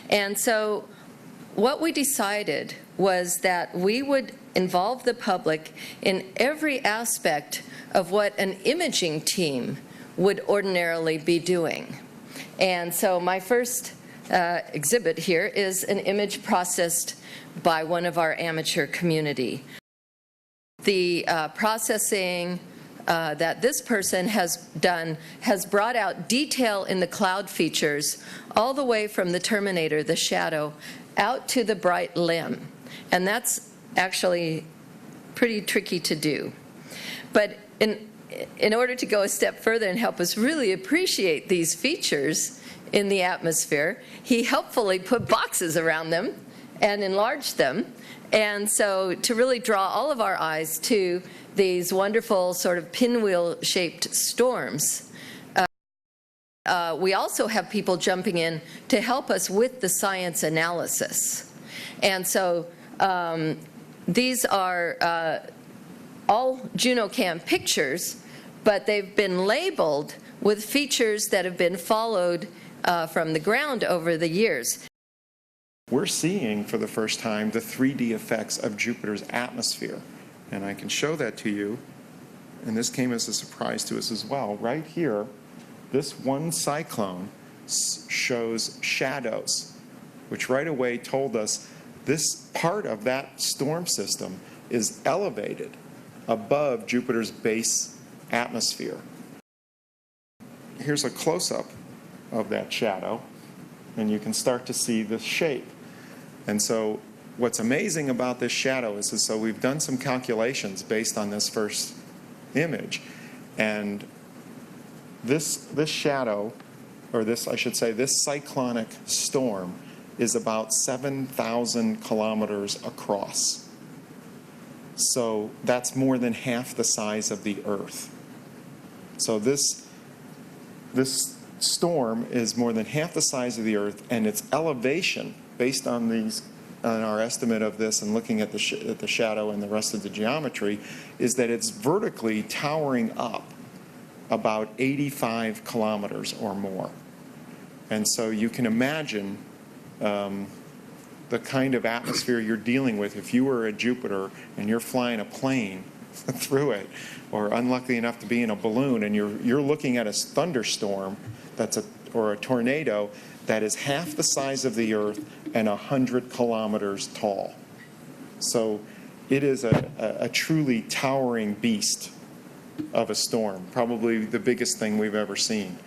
And so what we decided was that we would involve the public in every aspect of what an imaging team would ordinarily be doing. And so my first exhibit here is an image processed by one of our amateur community. The processing that this person has done has brought out detail in the cloud features all the way from the terminator, the shadow, out to the bright limb. And that's actually pretty tricky to do. But in order to go a step further and help us really appreciate these features in the atmosphere, he helpfully put boxes around them and enlarged them. And so to really draw all of our eyes to these wonderful sort of pinwheel-shaped storms, we also have people jumping in to help us with the science analysis. And so these are all JunoCam pictures, but they've been labeled with features that have been followed from the ground over the years. We're seeing for the first time the 3D effects of Jupiter's atmosphere. And I can show that to you. And this came as a surprise to us as well. Right here, this one cyclone shows shadows, which right away told us this part of that storm system is elevated above Jupiter's base atmosphere. Here's a close-up of that shadow, and you can start to see the shape. And so what's amazing about this shadow is so we've done some calculations based on this first image, and this shadow, or this, I should say, this cyclonic storm is about 7,000 kilometers across. So that's more than half the size of the Earth. So this storm is more than half the size of the Earth, and its elevation, based on our estimate of this and looking at the shadow and the rest of the geometry, is that it's vertically towering up about 85 kilometers or more. And so you can imagine the kind of atmosphere you're dealing with if you were at Jupiter and you're flying a plane through it, or unlucky enough to be in a balloon, and you're looking at a thunderstorm or a tornado that is half the size of the Earth and 100 kilometers tall. So it is a truly towering beast of a storm, probably the biggest thing we've ever seen.